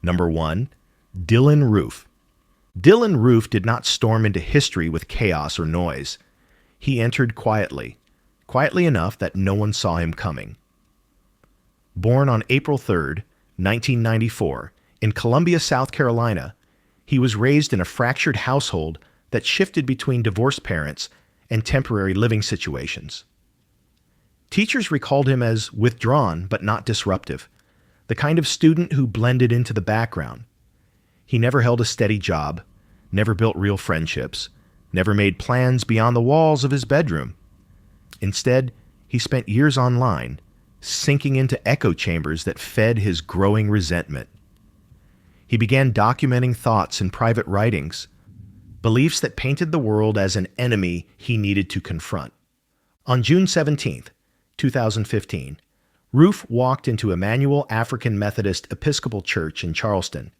Number 1. Dylann Roof. Dylann Roof did not storm into history with chaos or noise. He entered quietly enough that no one saw him coming. Born on April 3, 1994, in Columbia, South Carolina, he was raised in a fractured household that shifted between divorced parents and temporary living situations. Teachers recalled him as withdrawn but not disruptive, the kind of student who blended into the background. He never held a steady job, never built real friendships, never made plans beyond the walls of his bedroom. Instead, he spent years online, sinking into echo chambers that fed his growing resentment. He began documenting thoughts in private writings, beliefs that painted the world as an enemy he needed to confront. On June 17, 2015, Roof walked into Emmanuel African Methodist Episcopal Church in Charleston,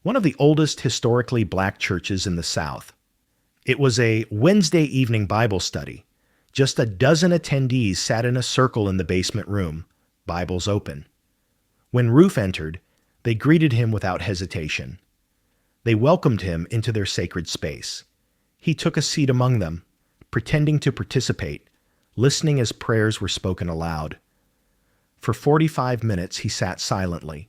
one of the oldest historically black churches in the South. It was a Wednesday evening Bible study. Just a dozen attendees sat in a circle in the basement room, Bibles open. When Roof entered, they greeted him without hesitation. They welcomed him into their sacred space. He took a seat among them, pretending to participate, listening as prayers were spoken aloud. For 45 minutes, he sat silently.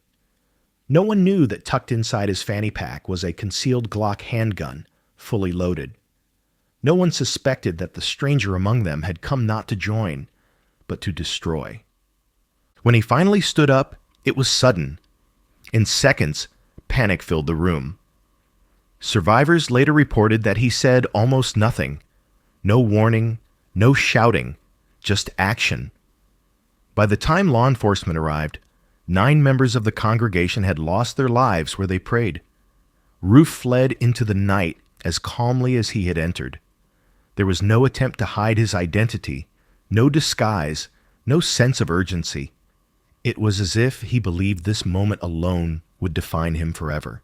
No one knew that tucked inside his fanny pack was a concealed Glock handgun, fully loaded. No one suspected that the stranger among them had come not to join, but to destroy. When he finally stood up, it was sudden. In seconds, panic filled the room. Survivors later reported that he said almost nothing. No warning, no shouting, just action. By the time law enforcement arrived, 9 members of the congregation had lost their lives where they prayed. Roof fled into the night as calmly as he had entered. There was no attempt to hide his identity, no disguise, no sense of urgency. It was as if he believed this moment alone would define him forever.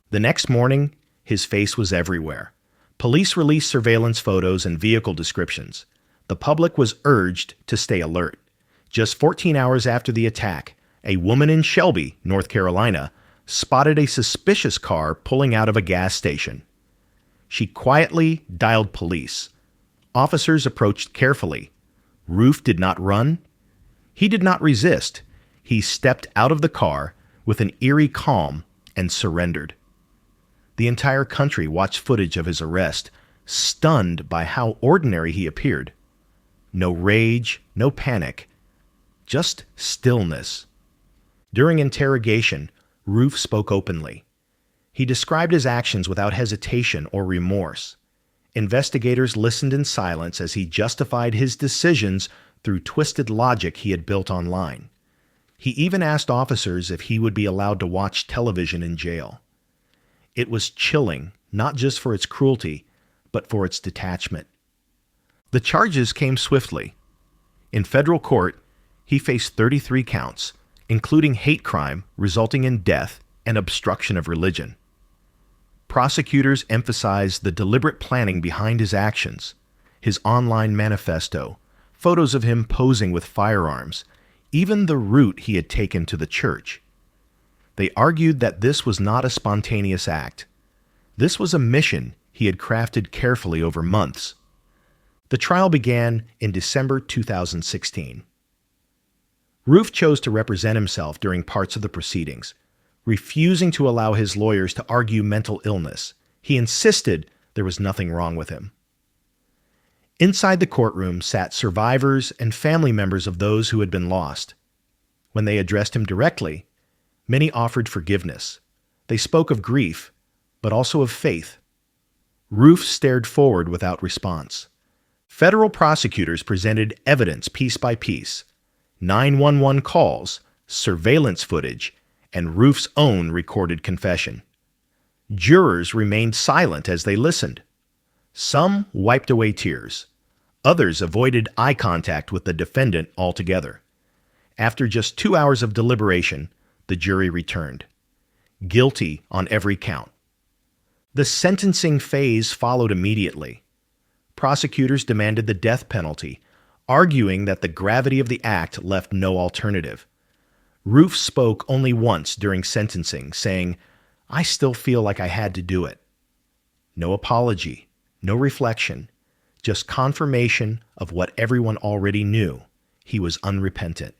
The next morning, his face was everywhere. Police released surveillance photos and vehicle descriptions. The public was urged to stay alert. Just 14 hours after the attack, a woman in Shelby, North Carolina, spotted a suspicious car pulling out of a gas station. She quietly dialed police. Officers approached carefully. Roof did not run. He did not resist. He stepped out of the car with an eerie calm and surrendered. The entire country watched footage of his arrest, stunned by how ordinary he appeared. No rage, no panic, just stillness. During interrogation, Roof spoke openly. He described his actions without hesitation or remorse. Investigators listened in silence as he justified his decisions through twisted logic he had built online. He even asked officers if he would be allowed to watch television in jail. It was chilling, not just for its cruelty, but for its detachment. The charges came swiftly. In federal court, he faced 33 counts, including hate crime resulting in death and obstruction of religion. Prosecutors emphasized the deliberate planning behind his actions, his online manifesto, photos of him posing with firearms, even the route he had taken to the church. They argued that this was not a spontaneous act. This was a mission he had crafted carefully over months. The trial began in December 2016. Roof chose to represent himself during parts of the proceedings, refusing to allow his lawyers to argue mental illness. He insisted there was nothing wrong with him. Inside the courtroom sat survivors and family members of those who had been lost. When they addressed him directly, many offered forgiveness. They spoke of grief, but also of faith. Roof stared forward without response. Federal prosecutors presented evidence piece by piece: 911 calls, surveillance footage, and Roof's own recorded confession. Jurors remained silent as they listened. Some wiped away tears. Others avoided eye contact with the defendant altogether. After just 2 hours of deliberation, the jury returned. Guilty on every count. The sentencing phase followed immediately. Prosecutors demanded the death penalty, arguing that the gravity of the act left no alternative. Roof spoke only once during sentencing, saying, "I still feel like I had to do it." No apology, no reflection, just confirmation of what everyone already knew. He was unrepentant.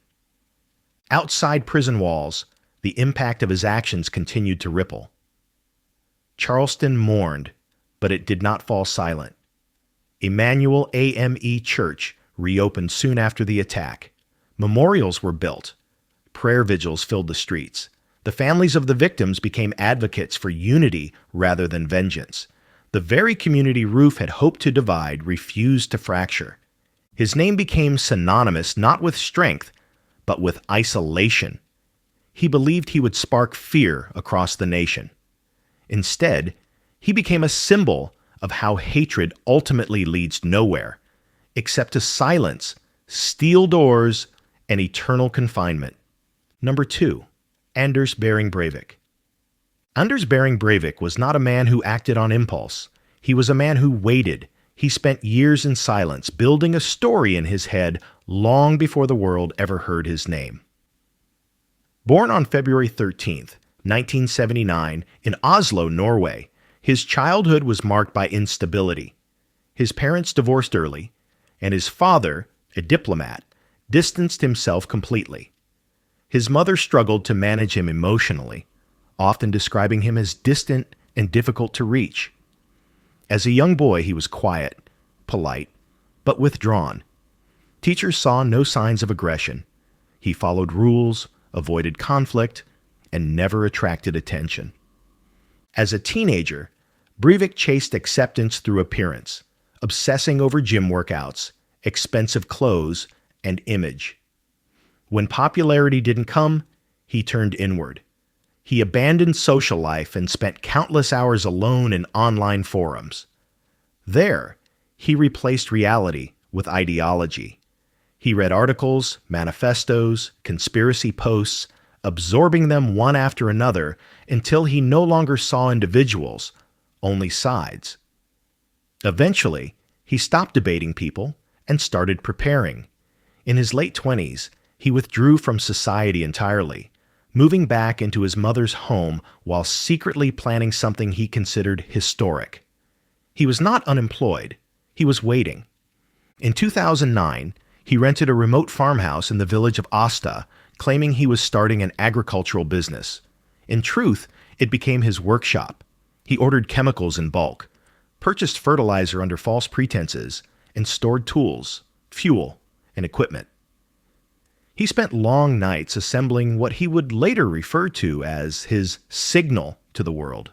Outside prison walls, the impact of his actions continued to ripple. Charleston mourned, but it did not fall silent. Emmanuel AME Church reopened soon after the attack. Memorials were built. Prayer vigils filled the streets. The families of the victims became advocates for unity rather than vengeance. The very community Roof had hoped to divide refused to fracture. His name became synonymous not with strength, but with isolation. He believed he would spark fear across the nation. Instead, he became a symbol of how hatred ultimately leads nowhere, except to silence, steel doors, and eternal confinement. Number 2. Anders Behring Breivik. Anders Behring Breivik was not a man who acted on impulse. He was a man who waited. He spent years in silence, building a story in his head long before the world ever heard his name. Born on February 13th, 1979, in Oslo, Norway, his childhood was marked by instability. His parents divorced early, and his father, a diplomat, distanced himself completely. His mother struggled to manage him emotionally, often describing him as distant and difficult to reach. As a young boy, he was quiet, polite, but withdrawn. Teachers saw no signs of aggression. He followed rules, avoided conflict, and never attracted attention. As a teenager, Breivik chased acceptance through appearance, obsessing over gym workouts, expensive clothes, and image. When popularity didn't come, he turned inward. He abandoned social life and spent countless hours alone in online forums. There, he replaced reality with ideology. He read articles, manifestos, conspiracy posts, absorbing them one after another until he no longer saw individuals, only sides. Eventually, he stopped debating people and started preparing. In his late 20s, he withdrew from society entirely, moving back into his mother's home while secretly planning something he considered historic. He was not unemployed. He was waiting. In 2009, he rented a remote farmhouse in the village of Oslo, claiming he was starting an agricultural business. In truth, it became his workshop. He ordered chemicals in bulk, purchased fertilizer under false pretenses, and stored tools, fuel, and equipment. He spent long nights assembling what he would later refer to as his signal to the world,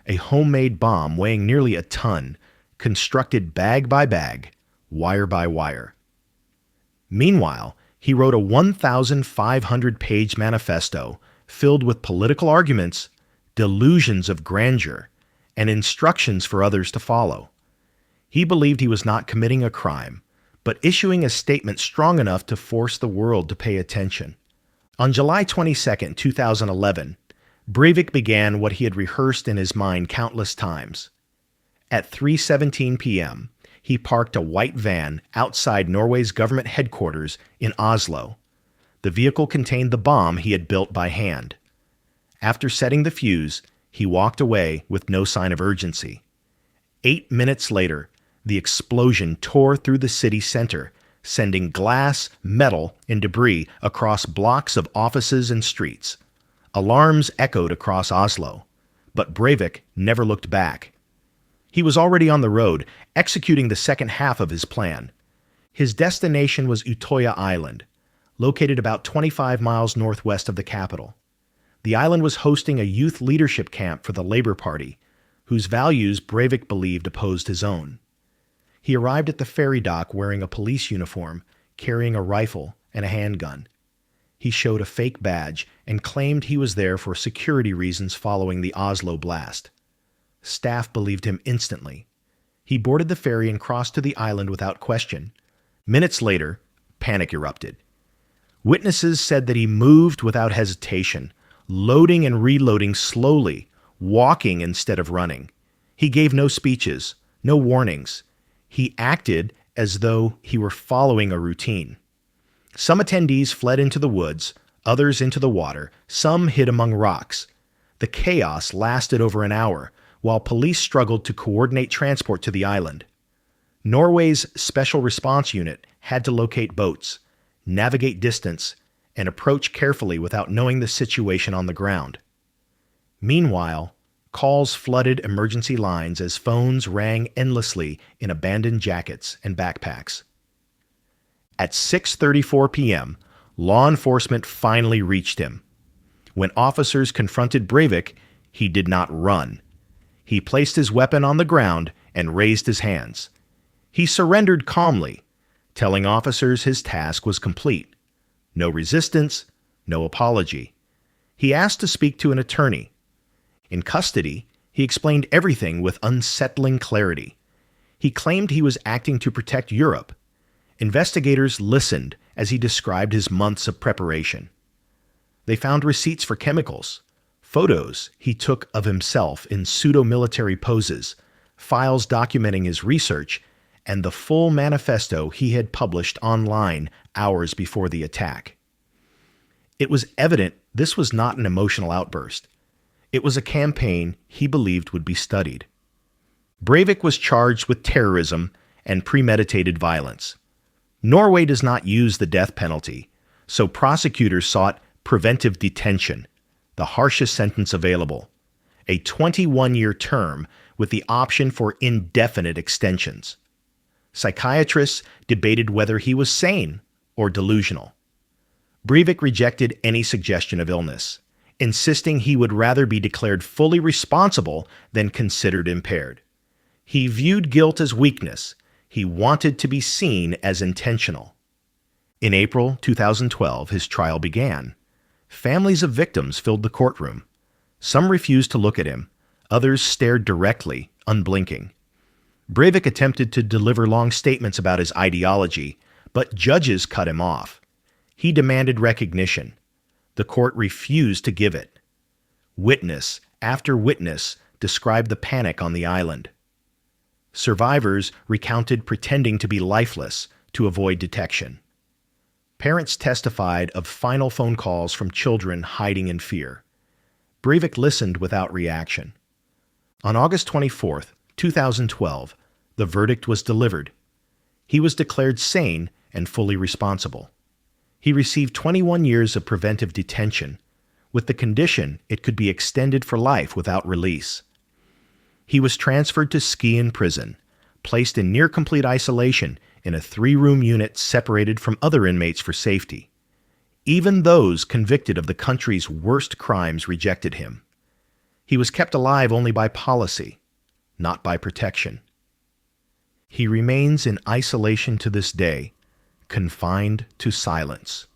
a homemade bomb weighing nearly a ton, constructed bag by bag, wire by wire. Meanwhile, he wrote a 1,500-page manifesto filled with political arguments, delusions of grandeur, and instructions for others to follow. He believed he was not committing a crime, but issuing a statement strong enough to force the world to pay attention. On July 22, 2011, Breivik began what he had rehearsed in his mind countless times. At 3:17 p.m., he parked a white van outside Norway's government headquarters in Oslo. The vehicle contained the bomb he had built by hand. After setting the fuse, he walked away with no sign of urgency. 8 minutes later, the explosion tore through the city center, sending glass, metal, and debris across blocks of offices and streets. Alarms echoed across Oslo, but Breivik never looked back. He was already on the road, executing the second half of his plan. His destination was Utøya Island, located about 25 miles northwest of the capital. The island was hosting a youth leadership camp for the Labour Party, whose values Breivik believed opposed his own. He arrived at the ferry dock wearing a police uniform, carrying a rifle and a handgun. He showed a fake badge and claimed he was there for security reasons following the Oslo blast. Staff believed him instantly. He boarded the ferry and crossed to the island without question. Minutes later, panic erupted. Witnesses said that he moved without hesitation, loading and reloading slowly, walking instead of running. He gave no speeches, no warnings. He acted as though he were following a routine. Some attendees fled into the woods, others into the water, some hid among rocks. The chaos lasted over an hour, while police struggled to coordinate transport to the island. Norway's Special Response Unit had to locate boats, navigate distance, and approach carefully without knowing the situation on the ground. Meanwhile, calls flooded emergency lines as phones rang endlessly in abandoned jackets and backpacks. At 6:34 p.m., law enforcement finally reached him. When officers confronted Breivik, he did not run. He placed his weapon on the ground and raised his hands. He surrendered calmly, telling officers his task was complete. No resistance, no apology. He asked to speak to an attorney. In custody, he explained everything with unsettling clarity. He claimed he was acting to protect Europe. Investigators listened as he described his months of preparation. They found receipts for chemicals, photos he took of himself in pseudo-military poses, files documenting his research, and the full manifesto he had published online hours before the attack. It was evident this was not an emotional outburst. It was a campaign he believed would be studied. Breivik was charged with terrorism and premeditated violence. Norway does not use the death penalty, so prosecutors sought preventive detention, the harshest sentence available, a 21-year term with the option for indefinite extensions. Psychiatrists debated whether he was sane or delusional. Breivik rejected any suggestion of illness, insisting he would rather be declared fully responsible than considered impaired. He viewed guilt as weakness. He wanted to be seen as intentional. In April 2012, his trial began. Families of victims filled the courtroom. Some refused to look at him. Others stared directly, unblinking. Breivik attempted to deliver long statements about his ideology, but judges cut him off. He demanded recognition. The court refused to give it. Witness after witness described the panic on the island. Survivors recounted pretending to be lifeless to avoid detection. Parents testified of final phone calls from children hiding in fear. Breivik listened without reaction. On August 24, 2012, the verdict was delivered. He was declared sane and fully responsible. He received 21 years of preventive detention, with the condition it could be extended for life without release. He was transferred to Skien prison, placed in near-complete isolation in a 3-room unit separated from other inmates for safety. Even those convicted of the country's worst crimes rejected him. He was kept alive only by policy, not by protection. He remains in isolation to this day, confined to silence.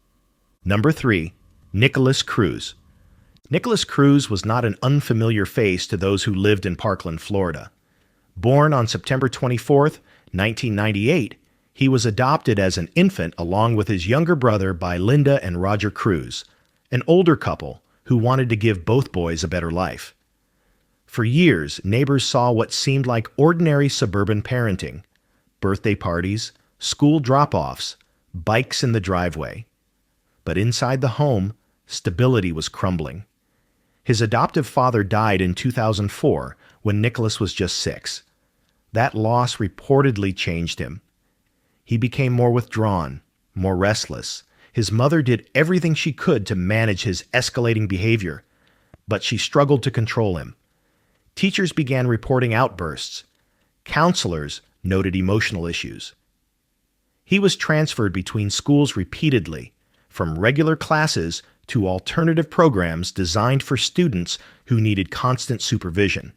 Number 3, Nikolas Cruz. Nikolas Cruz was not an unfamiliar face to those who lived in Parkland, Florida. Born on September 24, 1998, he was adopted as an infant along with his younger brother by Linda and Roger Cruz, an older couple who wanted to give both boys a better life. For years, neighbors saw what seemed like ordinary suburban parenting: birthday parties, school drop-offs, bikes in the driveway. But inside the home, stability was crumbling. His adoptive father died in 2004 when Nikolas was just 6. That loss reportedly changed him. He became more withdrawn, more restless. His mother did everything she could to manage his escalating behavior, but she struggled to control him. Teachers began reporting outbursts. Counselors noted emotional issues. He was transferred between schools repeatedly, from regular classes to alternative programs designed for students who needed constant supervision.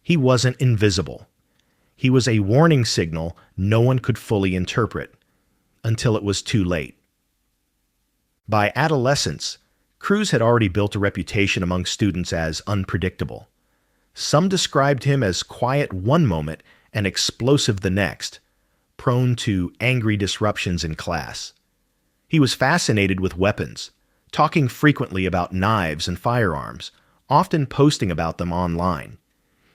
He wasn't invisible. He was a warning signal no one could fully interpret, until it was too late. By adolescence, Cruz had already built a reputation among students as unpredictable. Some described him as quiet one moment and explosive the next, prone to angry disruptions in class. He was fascinated with weapons, talking frequently about knives and firearms, often posting about them online.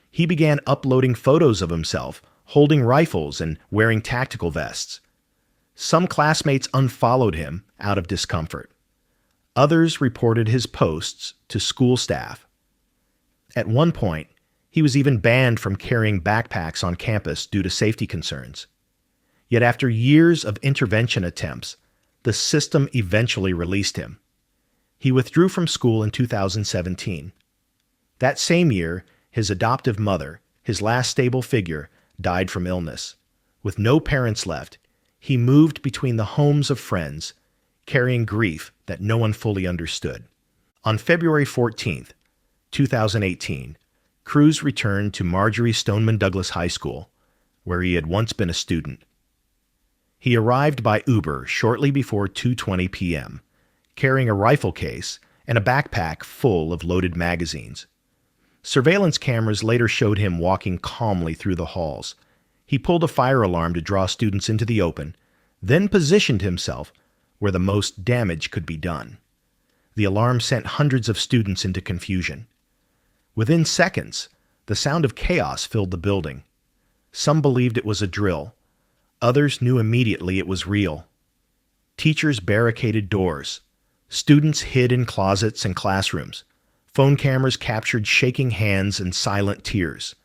He began uploading photos of himself, holding rifles and wearing tactical vests. Some classmates unfollowed him out of discomfort. Others reported his posts to school staff. At one point, he was even banned from carrying backpacks on campus due to safety concerns. Yet after years of intervention attempts, the system eventually released him. He withdrew from school in 2017. That same year, his adoptive mother, his last stable figure, died from illness. With no parents left, he moved between the homes of friends, carrying grief that no one fully understood. On February 14th, 2018, Cruz returned to Marjory Stoneman Douglas High School, where he had once been a student. He arrived by Uber shortly before 2:20 p.m., carrying a rifle case and a backpack full of loaded magazines. Surveillance cameras later showed him walking calmly through the halls. He pulled a fire alarm to draw students into the open, then positioned himself where the most damage could be done. The alarm sent hundreds of students into confusion. Within seconds, the sound of chaos filled the building. Some believed it was a drill. Others knew immediately it was real. Teachers barricaded doors. Students hid in closets and classrooms. Phone cameras captured shaking hands and silent tears.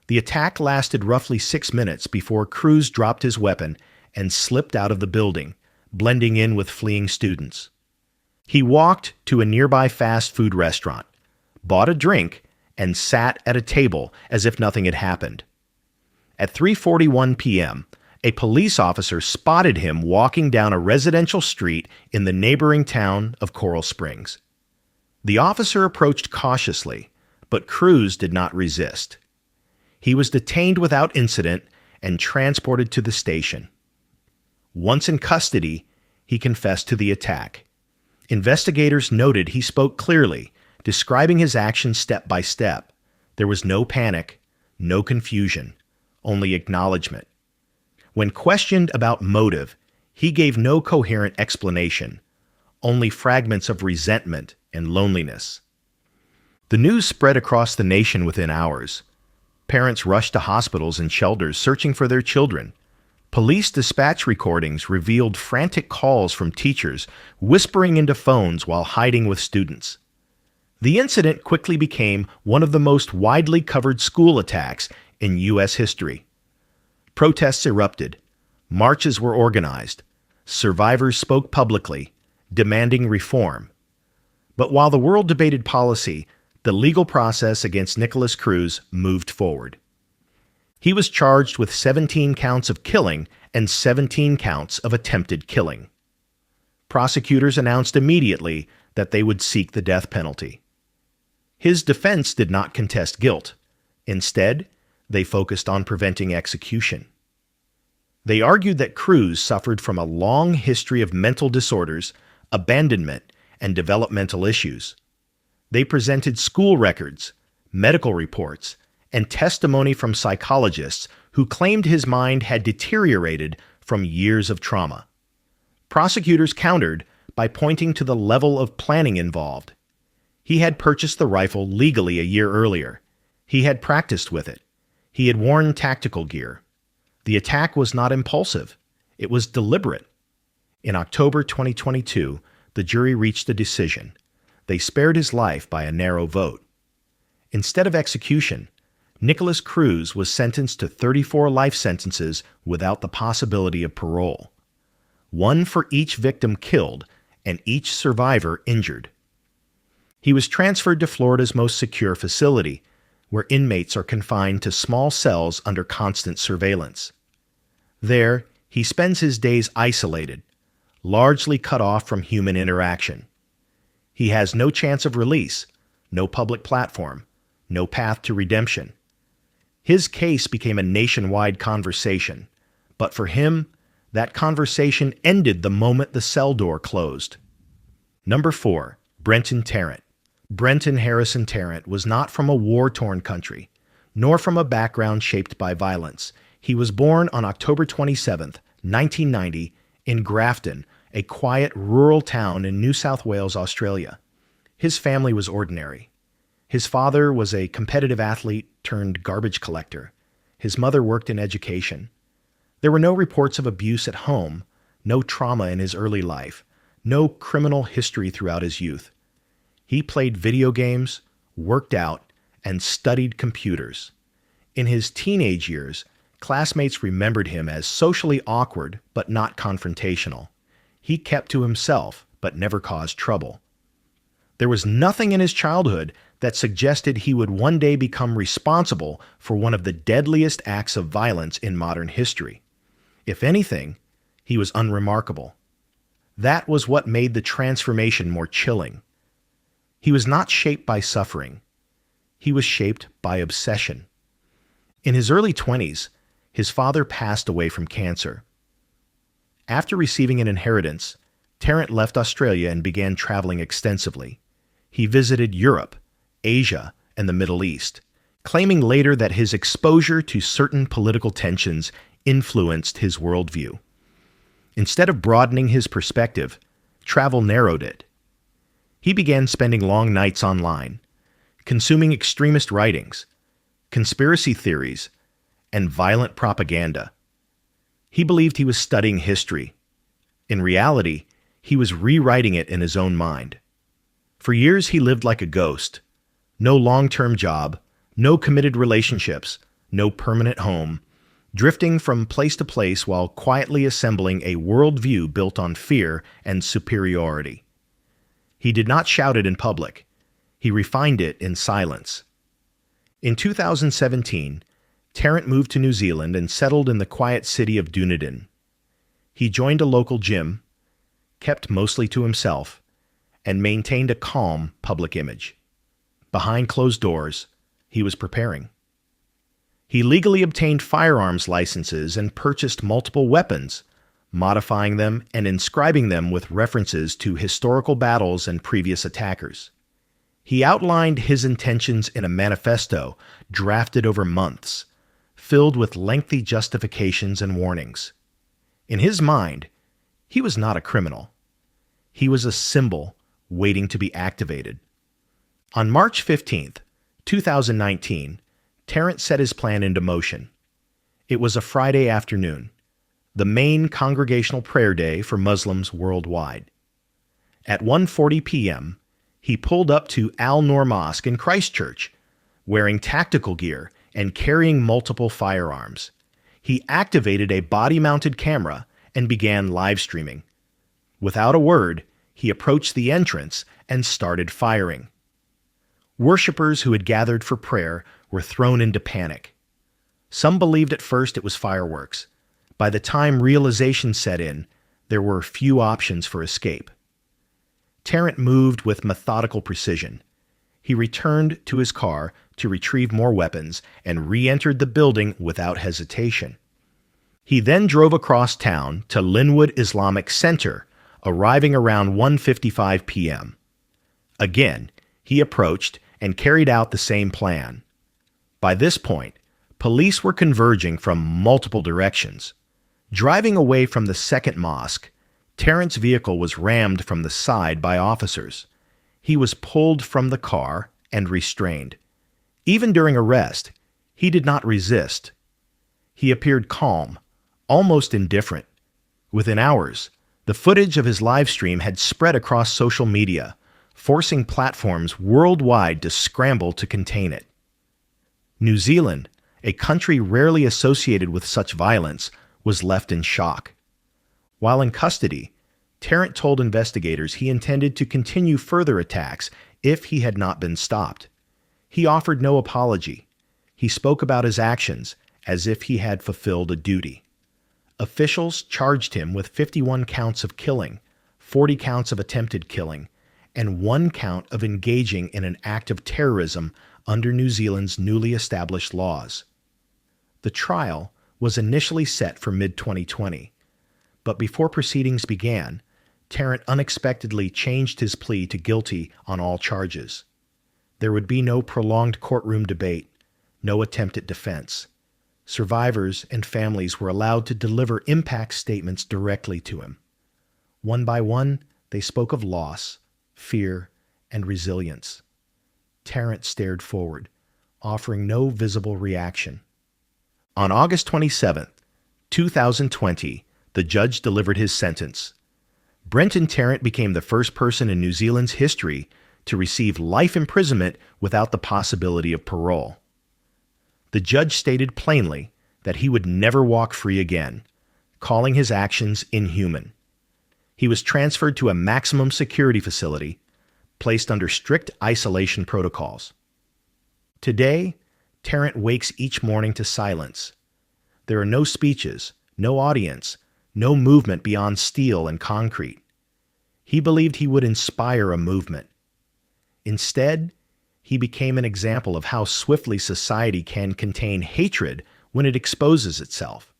The attack lasted roughly 6 minutes before Cruz dropped his weapon and slipped out of the building, blending in with fleeing students. He walked to a nearby fast food restaurant, bought a drink, and sat at a table as if nothing had happened. At 3:41 p.m., a police officer spotted him walking down a residential street in the neighboring town of Coral Springs. The officer approached cautiously, but Cruz did not resist. He was detained without incident and transported to the station. Once in custody, he confessed to the attack. Investigators noted he spoke clearly, describing his actions step by step. There was no panic, no confusion, only acknowledgement. When questioned about motive, he gave no coherent explanation, only fragments of resentment and loneliness. The news spread across the nation within hours. Parents rushed to hospitals and shelters searching for their children. Police dispatch recordings revealed frantic calls from teachers whispering into phones while hiding with students. The incident quickly became one of the most widely covered school attacks in U.S. history. Protests erupted. Marches were organized. Survivors spoke publicly, demanding reform. But while the world debated policy, the legal process against Nikolas Cruz moved forward. He was charged with 17 counts of killing and 17 counts of attempted killing. Prosecutors announced immediately that they would seek the death penalty. His defense did not contest guilt. Instead, they focused on preventing execution. They argued that Cruz suffered from a long history of mental disorders, abandonment, and developmental issues. They presented school records, medical reports, and testimony from psychologists who claimed his mind had deteriorated from years of trauma. Prosecutors countered by pointing to the level of planning involved. He had purchased the rifle legally a year earlier. He had practiced with it. He had worn tactical gear. The attack was not impulsive. It was deliberate. In October 2022, the jury reached a decision. They spared his life by a narrow vote. Instead of execution, Nikolas Cruz was sentenced to 34 life sentences without the possibility of parole. One for each victim killed and each survivor injured. He was transferred to Florida's most secure facility, where inmates are confined to small cells under constant surveillance. There, he spends his days isolated, largely cut off from human interaction. He has no chance of release, no public platform, no path to redemption. His case became a nationwide conversation, but for him, that conversation ended the moment the cell door closed. Number 4, Brenton Tarrant. Brenton Harrison Tarrant was not from a war-torn country, nor from a background shaped by violence. He was born on October 27, 1990, in Grafton, a quiet rural town in New South Wales, Australia. His family was ordinary. His father was a competitive athlete turned garbage collector. His mother worked in education. There were no reports of abuse at home, no trauma in his early life, no criminal history throughout his youth. He played video games, worked out, and studied computers. In his teenage years, classmates remembered him as socially awkward but not confrontational. He kept to himself but never caused trouble. There was nothing in his childhood that suggested he would one day become responsible for one of the deadliest acts of violence in modern history. If anything, he was unremarkable. That was what made the transformation more chilling. He was not shaped by suffering. He was shaped by obsession. In his early 20s, his father passed away from cancer. After receiving an inheritance, Tarrant left Australia and began traveling extensively. He visited Europe, Asia, and the Middle East, claiming later that his exposure to certain political tensions influenced his worldview. Instead of broadening his perspective, travel narrowed it. He began spending long nights online, consuming extremist writings, conspiracy theories, and violent propaganda. He believed he was studying history. In reality, he was rewriting it in his own mind. For years, he lived like a ghost. No long-term job, no committed relationships, no permanent home, drifting from place to place while quietly assembling a worldview built on fear and superiority. He did not shout it in public. He refined it in silence. In 2017, Tarrant moved to New Zealand and settled in the quiet city of Dunedin. He joined a local gym, kept mostly to himself, and maintained a calm public image. Behind closed doors, he was preparing. He legally obtained firearms licenses and purchased multiple weapons, modifying them and inscribing them with references to historical battles and previous attackers. He outlined his intentions in a manifesto drafted over months, filled with lengthy justifications and warnings. In his mind, he was not a criminal. He was a symbol waiting to be activated. On March 15th, 2019, Tarrant set his plan into motion. It was a Friday afternoon, the main congregational prayer day for Muslims worldwide. At 1:40 p.m., he pulled up to Al-Noor Mosque in Christchurch, wearing tactical gear and carrying multiple firearms. He activated a body-mounted camera and began live streaming. Without a word, he approached the entrance and started firing. Worshippers who had gathered for prayer were thrown into panic. Some believed at first it was fireworks. By the time realization set in, there were few options for escape. Tarrant moved with methodical precision. He returned to his car to retrieve more weapons and re-entered the building without hesitation. He then drove across town to Linwood Islamic Center, arriving around 1:55 p.m. Again, he approached and carried out the same plan. By this point, police were converging from multiple directions. Driving away from the second mosque, Tarrant's vehicle was rammed from the side by officers. He was pulled from the car and restrained. Even during arrest, he did not resist. He appeared calm, almost indifferent. Within hours, the footage of his live stream had spread across social media, forcing platforms worldwide to scramble to contain it. New Zealand, a country rarely associated with such violence, was left in shock. While in custody, Tarrant told investigators he intended to continue further attacks if he had not been stopped. He offered no apology. He spoke about his actions as if he had fulfilled a duty. Officials charged him with 51 counts of killing, 40 counts of attempted killing, and 1 count of engaging in an act of terrorism under New Zealand's newly established laws. The trial was initially set for mid-2020, but before proceedings began, Tarrant unexpectedly changed his plea to guilty on all charges. There would be no prolonged courtroom debate, no attempt at defense. Survivors and families were allowed to deliver impact statements directly to him. One by one, they spoke of loss, fear, and resilience. Tarrant stared forward, offering no visible reaction. On August 27, 2020, the judge delivered his sentence. Brenton Tarrant became the first person in New Zealand's history to receive life imprisonment without the possibility of parole. The judge stated plainly that he would never walk free again, calling his actions inhuman. He was transferred to a maximum security facility, placed under strict isolation protocols. Today, Tarrant wakes each morning to silence. There are no speeches, no audience, no movement beyond steel and concrete. He believed he would inspire a movement. Instead, he became an example of how swiftly society can contain hatred when it exposes itself.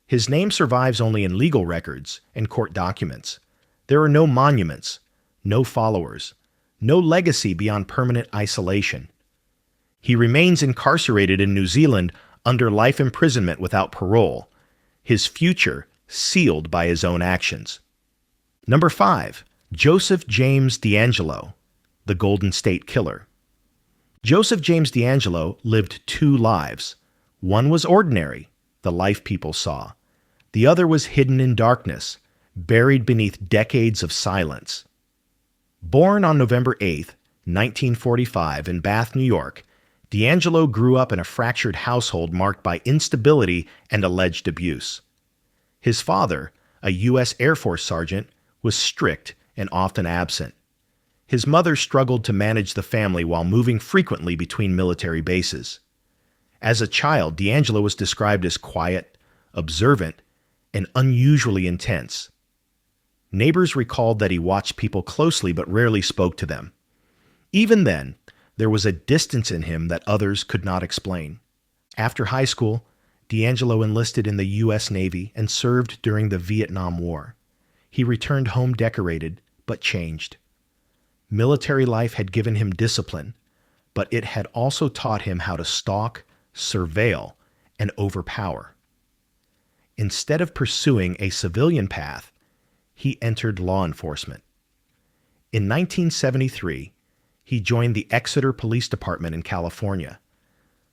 His name survives only in legal records and court documents. There are no monuments, no followers, no legacy beyond permanent isolation. He remains incarcerated in New Zealand under life imprisonment without parole, his future sealed by his own actions. Number 5. Joseph James DeAngelo, the Golden State Killer. Joseph James DeAngelo lived 2 lives. One was ordinary, the life people saw. The other was hidden in darkness, buried beneath decades of silence. Born on November 8, 1945, in Bath, New York, DeAngelo grew up in a fractured household marked by instability and alleged abuse. His father, a U.S. Air Force sergeant, was strict and often absent. His mother struggled to manage the family while moving frequently between military bases. As a child, DeAngelo was described as quiet, observant, and unusually intense. Neighbors recalled that he watched people closely but rarely spoke to them. Even then, there was a distance in him that others could not explain. After high school, DeAngelo enlisted in the U.S. Navy and served during the Vietnam War. He returned home decorated, but changed. Military life had given him discipline, but it had also taught him how to stalk, surveil, and overpower. Instead of pursuing a civilian path, he entered law enforcement. In 1973, he joined the Exeter Police Department in California.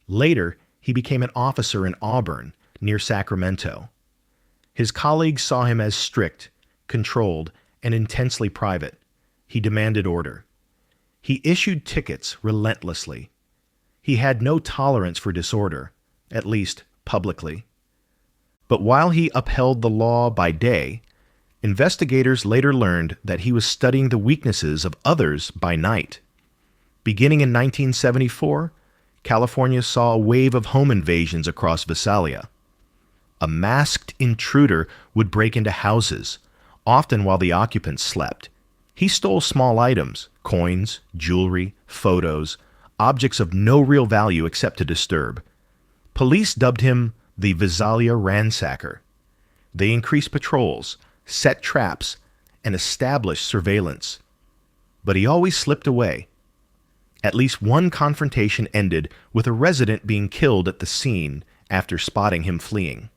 Later, he became an officer in Auburn, near Sacramento. His colleagues saw him as strict, controlled, and intensely private. He demanded order. He issued tickets relentlessly. He had no tolerance for disorder, at least publicly. But while he upheld the law by day, investigators later learned that he was studying the weaknesses of others by night. Beginning in 1974, California saw a wave of home invasions across Visalia. A masked intruder would break into houses, often while the occupants slept. He stole small items, coins, jewelry, photos, objects of no real value except to disturb. Police dubbed him the Visalia Ransacker. They increased patrols, set traps, and established surveillance. But he always slipped away. At least one confrontation ended with a resident being killed at the scene after spotting him fleeing.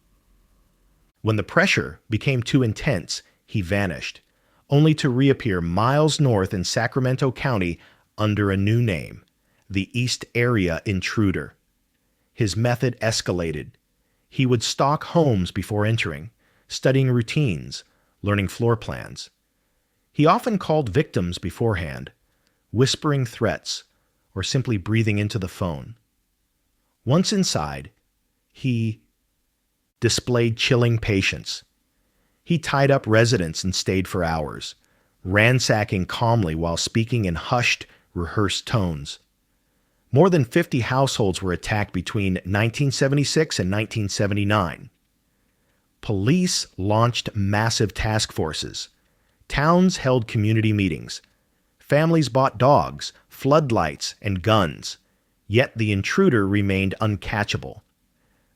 When the pressure became too intense, he vanished, only to reappear miles north in Sacramento County under a new name, the East Area Intruder. His method escalated. He would stalk homes before entering, studying routines, learning floor plans. He often called victims beforehand, whispering threats, or simply breathing into the phone. Once inside, he displayed chilling patience. He tied up residents and stayed for hours, ransacking calmly while speaking in hushed, rehearsed tones. More than 50 households were attacked between 1976 and 1979. Police launched massive task forces. Towns held community meetings. Families bought dogs, floodlights, and guns, yet the intruder remained uncatchable.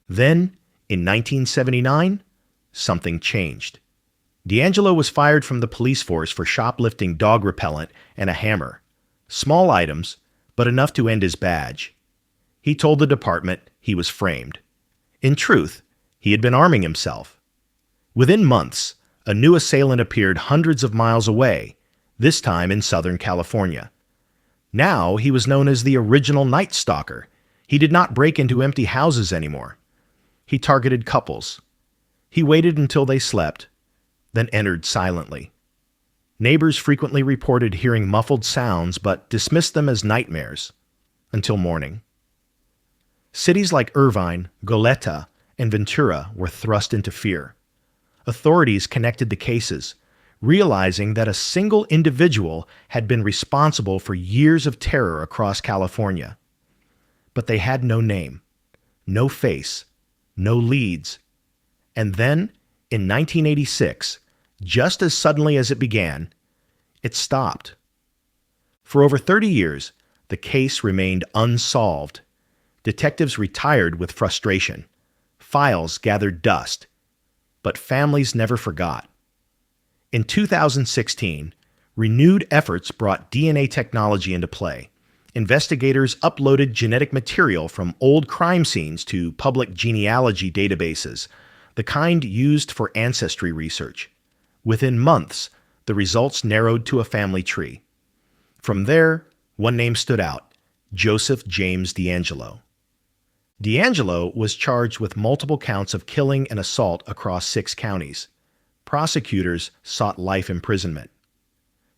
Then, in 1979, something changed. DeAngelo was fired from the police force for shoplifting dog repellent and a hammer. Small items, but enough to end his badge. He told the department he was framed. In truth, he had been arming himself. Within months, a new assailant appeared hundreds of miles away, this time in Southern California. Now he was known as the original Night Stalker. He did not break into empty houses anymore. He targeted couples. He waited until they slept, then entered silently. Neighbors frequently reported hearing muffled sounds but dismissed them as nightmares until morning. Cities like Irvine, Goleta, and Ventura were thrust into fear. Authorities connected the cases, realizing that a single individual had been responsible for years of terror across California. But they had no name, no face, no leads. And then, in 1986, just as suddenly as it began, it stopped. For over 30 years, the case remained unsolved. Detectives retired with frustration. Files gathered dust. But families never forgot. In 2016, renewed efforts brought DNA technology into play. Investigators uploaded genetic material from old crime scenes to public genealogy databases, the kind used for ancestry research. Within months, the results narrowed to a family tree. From there, one name stood out: Joseph James DeAngelo. DeAngelo was charged with multiple counts of killing and assault across 6 counties. Prosecutors sought life imprisonment.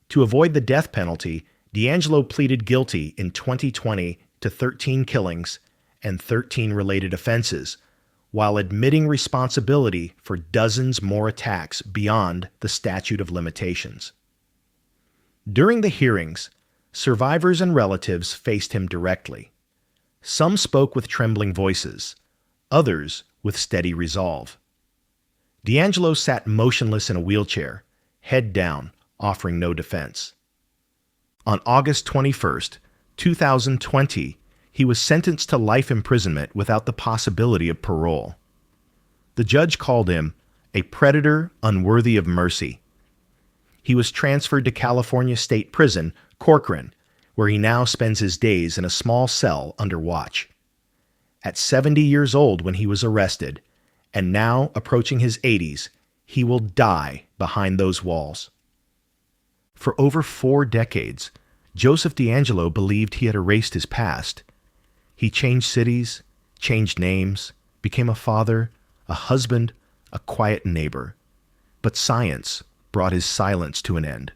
To avoid the death penalty, DeAngelo pleaded guilty in 2020 to 13 killings and 13 related offenses, while admitting responsibility for dozens more attacks beyond the statute of limitations. During the hearings, survivors and relatives faced him directly. Some spoke with trembling voices, others with steady resolve. DeAngelo sat motionless in a wheelchair, head down, offering no defense. On August 21, 2020, he was sentenced to life imprisonment without the possibility of parole. The judge called him a predator unworthy of mercy. He was transferred to California State Prison, Corcoran, where he now spends his days in a small cell under watch. At 70 years old when he was arrested, and now approaching his 80s, he will die behind those walls. For over 4 decades, Joseph DeAngelo believed he had erased his past. He changed cities, changed names, became a father, a husband, a quiet neighbor. But science brought his silence to an end.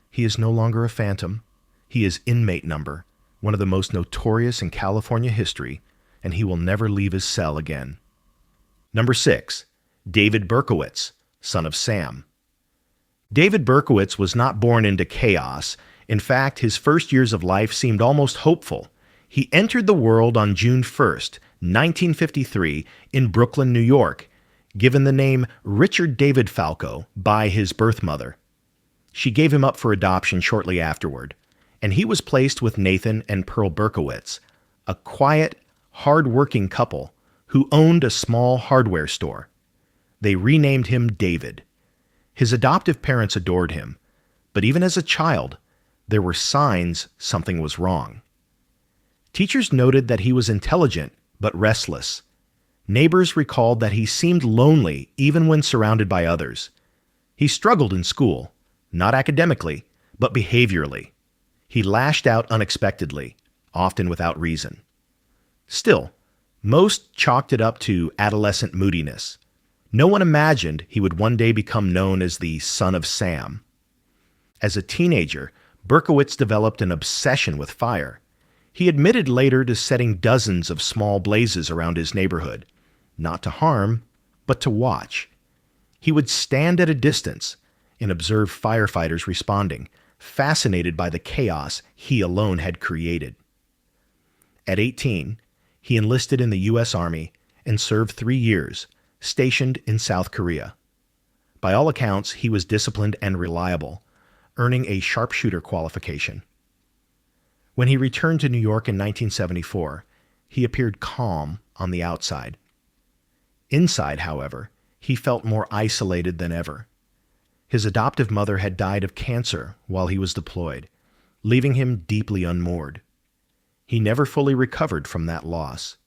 He is no longer a phantom. He is inmate number, one of the most notorious in California history, and he will never leave his cell again. Number 6, David Berkowitz, son of Sam. David Berkowitz was not born into chaos. In fact, his first years of life seemed almost hopeful. He entered the world on June 1st, 1953, in Brooklyn, New York, given the name Richard David Falco by his birth mother. She gave him up for adoption shortly afterward, and he was placed with Nathan and Pearl Berkowitz, a quiet, hard-working couple who owned a small hardware store. They renamed him David. His adoptive parents adored him, but even as a child, there were signs something was wrong. Teachers noted that he was intelligent but restless. Neighbors recalled that he seemed lonely even when surrounded by others. He struggled in school, not academically, but behaviorally. He lashed out unexpectedly, often without reason. Still, most chalked it up to adolescent moodiness. No one imagined he would one day become known as the son of Sam. As a teenager, Berkowitz developed an obsession with fire. He admitted later to setting dozens of small blazes around his neighborhood, not to harm, but to watch. He would stand at a distance and observe firefighters responding, fascinated by the chaos he alone had created. At 18, he enlisted in the U.S. Army and served 3 years, stationed in South Korea. By all accounts, he was disciplined and reliable, earning a sharpshooter qualification. When he returned to New York in 1974, he appeared calm on the outside. Inside, however, he felt more isolated than ever. His adoptive mother had died of cancer while he was deployed, leaving him deeply unmoored. He never fully recovered from that loss.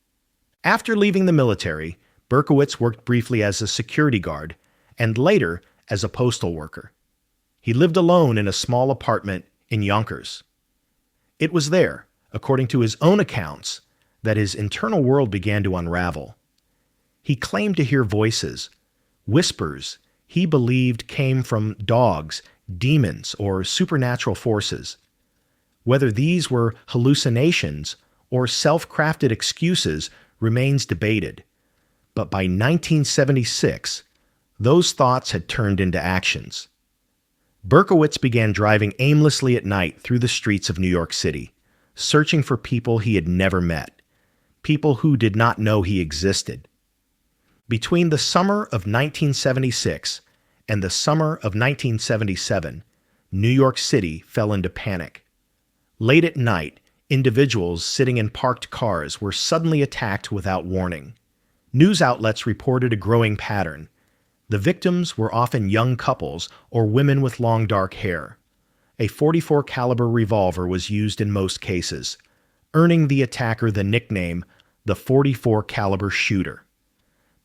After leaving the military, Berkowitz worked briefly as a security guard and later as a postal worker. He lived alone in a small apartment in Yonkers. It was there, according to his own accounts, that his internal world began to unravel. He claimed to hear voices, whispers he believed came from dogs demons, or supernatural forces. Whether these were hallucinations or self-crafted excuses remains debated. But by 1976, those thoughts had turned into actions. Berkowitz began driving aimlessly at night through the streets of New York City, searching for people he had never met, people who did not know he existed. Between the summer of 1976 and the summer of 1977, New York City fell into panic. Late at night, individuals sitting in parked cars were suddenly attacked without warning. News outlets reported a growing pattern. The victims were often young couples or women with long dark hair. A .44 caliber revolver was used in most cases, earning the attacker the nickname the .44 caliber shooter.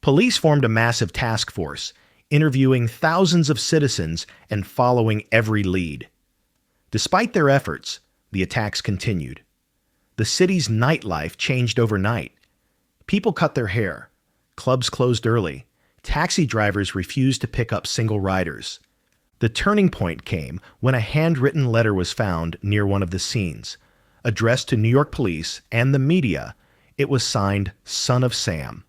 Police formed a massive task force, interviewing thousands of citizens and following every lead. Despite their efforts, the attacks continued. The city's nightlife changed overnight. People cut their hair, clubs closed early, taxi drivers refused to pick up single riders. The turning point came when a handwritten letter was found near one of the scenes. Addressed to New York police and the media, it was signed Son of Sam.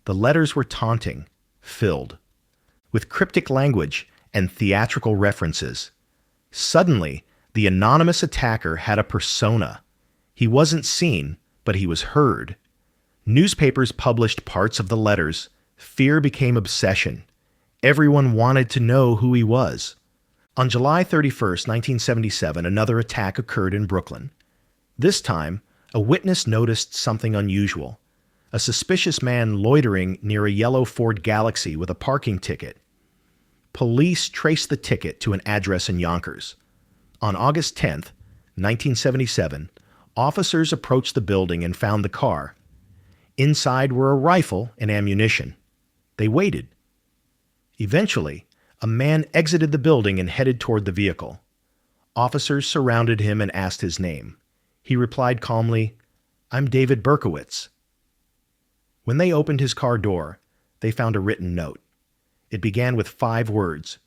The letters were taunting, filled with cryptic language and theatrical references. Suddenly, the anonymous attacker had a persona. He wasn't seen, but he was heard. Newspapers published parts of the letters. Fear became obsession. Everyone wanted to know who he was. On July 31, 1977, another attack occurred in Brooklyn. This time, a witness noticed something unusual. A suspicious man loitering near a yellow Ford Galaxy with a parking ticket. Police traced the ticket to an address in Yonkers. On August 10, 1977, officers approached the building and found the car. Inside were a rifle and ammunition. They waited. Eventually, a man exited the building and headed toward the vehicle. Officers surrounded him and asked his name. He replied calmly, "I'm David Berkowitz." When they opened his car door, they found a written note. It began with 5 words,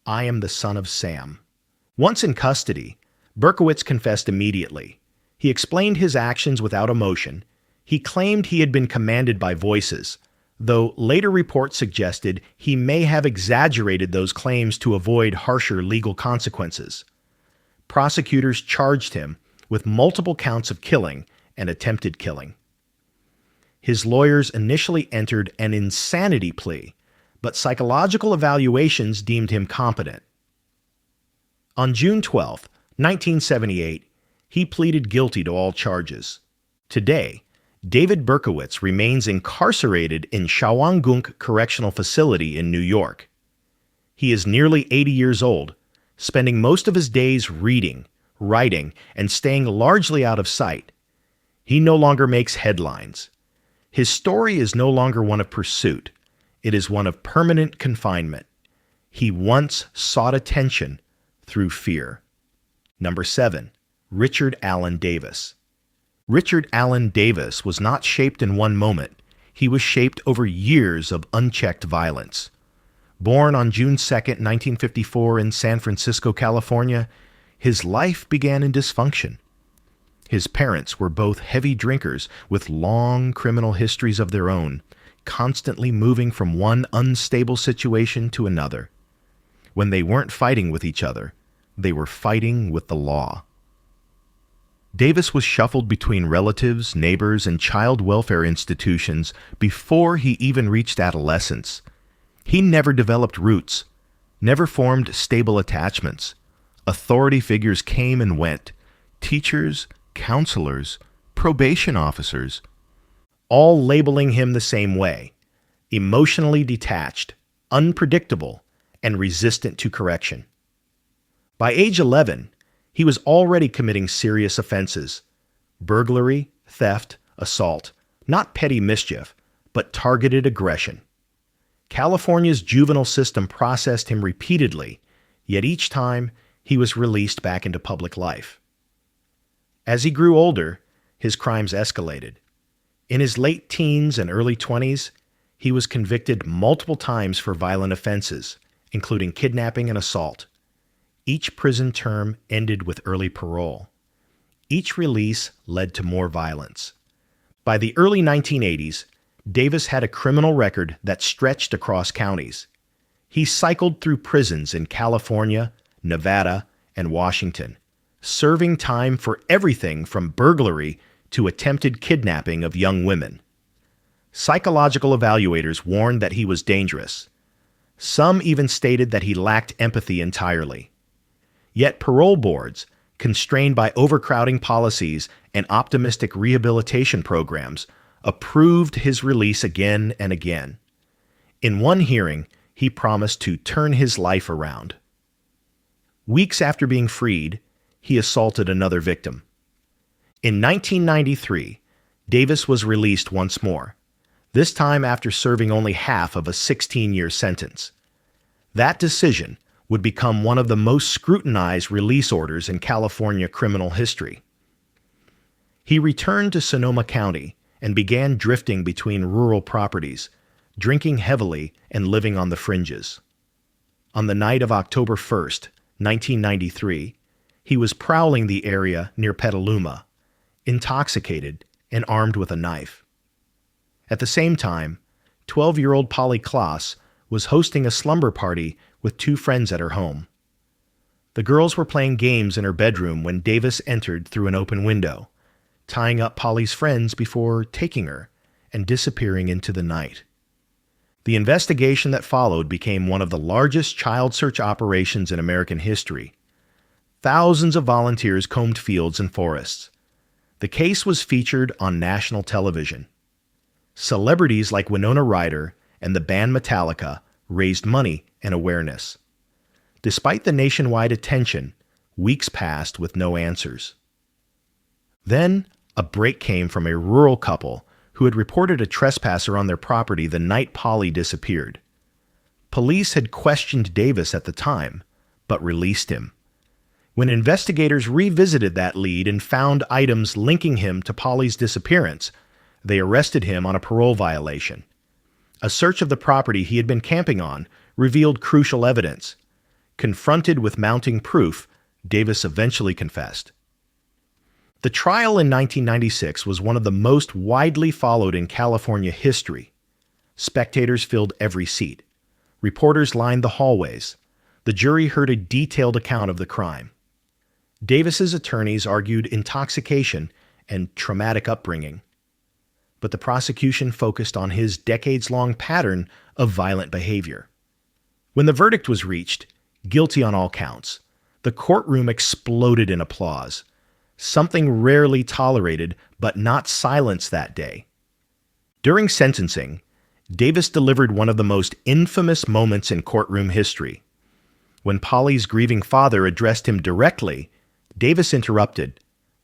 "I am the son of Sam." Once in custody, Berkowitz confessed immediately. He explained his actions without emotion. He claimed he had been commanded by voices, though later reports suggested he may have exaggerated those claims to avoid harsher legal consequences. Prosecutors charged him with multiple counts of killing and attempted killing. His lawyers initially entered an insanity plea, but psychological evaluations deemed him competent. On June 12, 1978, he pleaded guilty to all charges. Today, David Berkowitz remains incarcerated in Shawangunk Correctional Facility in New York. He is nearly 80 years old, spending most of his days reading, writing, and staying largely out of sight. He no longer makes headlines. His story is no longer one of pursuit. It is one of permanent confinement. He once sought attention through fear. Number 7. Richard Allen Davis. Richard Allen Davis was not shaped in one moment. He was shaped over years of unchecked violence. Born on June 2, 1954 in San Francisco, California, his life began in dysfunction. His parents were both heavy drinkers with long criminal histories of their own, constantly moving from one unstable situation to another. When they weren't fighting with each other, they were fighting with the law. Davis was shuffled between relatives, neighbors, and child welfare institutions before he even reached adolescence. He never developed roots, never formed stable attachments. Authority figures came and went, teachers, counselors, probation officers, all labeling him the same way: emotionally detached, unpredictable, and resistant to correction. By age 11, he was already committing serious offenses: burglary, theft, assault, not petty mischief, but targeted aggression. California's juvenile system processed him repeatedly, yet each time he was released back into public life. As he grew older, his crimes escalated. In his late teens and early 20s, he was convicted multiple times for violent offenses, including kidnapping and assault. Each prison term ended with early parole. Each release led to more violence. By the early 1980s, Davis had a criminal record that stretched across counties. He cycled through prisons in California, Nevada, and Washington, serving time for everything from burglary to attempted kidnapping of young women. Psychological evaluators warned that he was dangerous. Some even stated that he lacked empathy entirely. Yet parole boards, constrained by overcrowding policies and optimistic rehabilitation programs, approved his release again and again. In one hearing, he promised to turn his life around. Weeks after being freed, he assaulted another victim. In 1993, Davis was released once more, this time after serving only half of a 16-year sentence. That decision would become one of the most scrutinized release orders in California criminal history. He returned to Sonoma County and began drifting between rural properties, drinking heavily and living on the fringes. On the night of October 1st, 1993, he was prowling the area near Petaluma, intoxicated and armed with a knife. At the same time, 12-year-old Polly Klaas was hosting a slumber party with two friends at her home. The girls were playing games in her bedroom when Davis entered through an open window, tying up Polly's friends before taking her and disappearing into the night. The investigation that followed became one of the largest child search operations in American history. Thousands of volunteers combed fields and forests. The case was featured on national television. Celebrities like Winona Ryder and the band Metallica raised money and awareness. Despite the nationwide attention, weeks passed with no answers. Then, a break came from a rural couple who had reported a trespasser on their property the night Polly disappeared. Police had questioned Davis at the time, but released him. When investigators revisited that lead and found items linking him to Polly's disappearance, they arrested him on a parole violation. A search of the property he had been camping on revealed crucial evidence. Confronted with mounting proof, Davis eventually confessed. The trial in 1996 was one of the most widely followed in California history. Spectators filled every seat. Reporters lined the hallways. The jury heard a detailed account of the crime. Davis's attorneys argued intoxication and traumatic upbringing. But the prosecution focused on his decades-long pattern of violent behavior. When the verdict was reached, guilty on all counts, the courtroom exploded in applause. Something rarely tolerated but not silenced that day. During sentencing, Davis delivered one of the most infamous moments in courtroom history. When Polly's grieving father addressed him directly, Davis interrupted,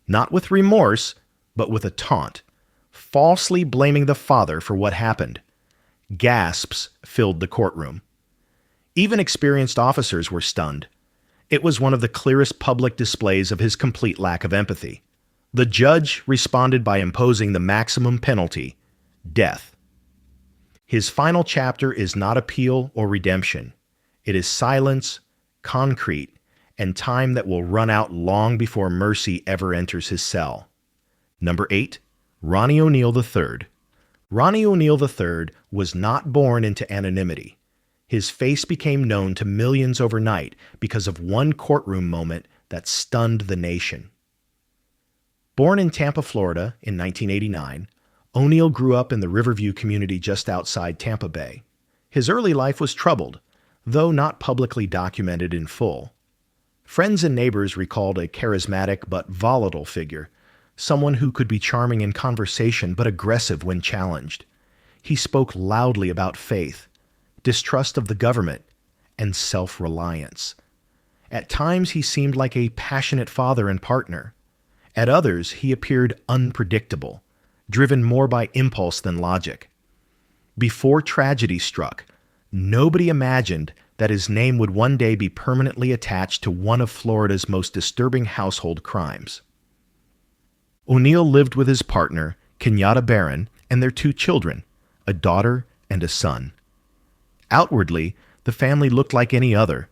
not with remorse, but with a taunt, falsely blaming the father for what happened. Gasps filled the courtroom. Even experienced officers were stunned. It was one of the clearest public displays of his complete lack of empathy. The judge responded by imposing the maximum penalty, death. His final chapter is not appeal or redemption. It is silence, concrete, and time that will run out long before mercy ever enters his cell. Number 8, Ronnie Oneal III. Ronnie Oneal III was not born into anonymity. His face became known to millions overnight because of one courtroom moment that stunned the nation. Born in Tampa, Florida in 1989, Oneal grew up in the Riverview community just outside Tampa Bay. His early life was troubled, though not publicly documented in full. Friends and neighbors recalled a charismatic but volatile figure, someone who could be charming in conversation but aggressive when challenged. He spoke loudly about faith, distrust of the government, and self-reliance. At times, he seemed like a passionate father and partner. At others, he appeared unpredictable, driven more by impulse than logic. Before tragedy struck, nobody imagined that his name would one day be permanently attached to one of Florida's most disturbing household crimes. Oneal lived with his partner, Kenyatta Barron, and their two children, a daughter and a son. Outwardly, the family looked like any other.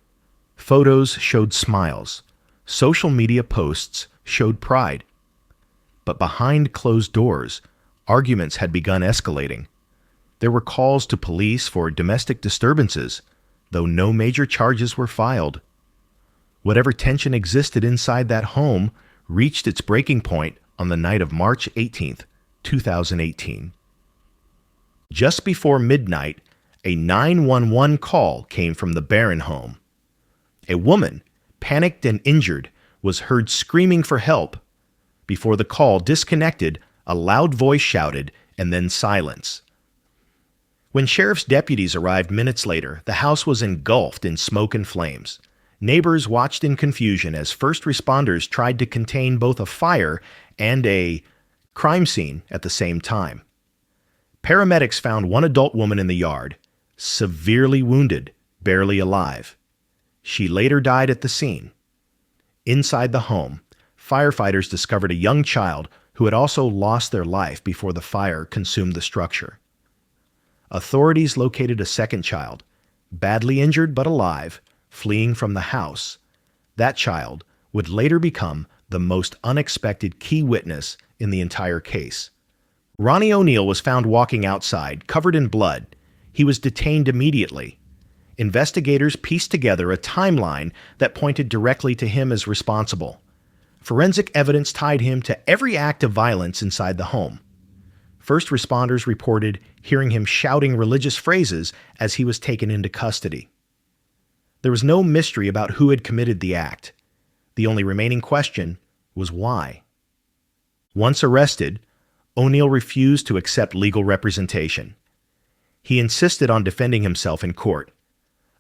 Photos showed smiles. Social media posts showed pride. But behind closed doors, arguments had begun escalating. There were calls to police for domestic disturbances, though no major charges were filed. Whatever tension existed inside that home reached its breaking point on the night of March 18, 2018. Just before midnight, a 911 call came from the Behring home. A woman, panicked and injured, was heard screaming for help. Before the call disconnected, a loud voice shouted, and then silence. When sheriff's deputies arrived minutes later, the house was engulfed in smoke and flames. Neighbors watched in confusion as first responders tried to contain both a fire and a crime scene at the same time. Paramedics found one adult woman in the yard, severely wounded, barely alive. She later died at the scene. Inside the home, firefighters discovered a young child who had also lost their life before the fire consumed the structure. Authorities located a second child, badly injured but alive, fleeing from the house. That child would later become the most unexpected key witness in the entire case. Ronnie Oneal was found walking outside, covered in blood. He was detained immediately. Investigators pieced together a timeline that pointed directly to him as responsible. Forensic evidence tied him to every act of violence inside the home. First responders reported hearing him shouting religious phrases as he was taken into custody. There was no mystery about who had committed the act. The only remaining question was why. Once arrested, Oneal refused to accept legal representation. He insisted on defending himself in court,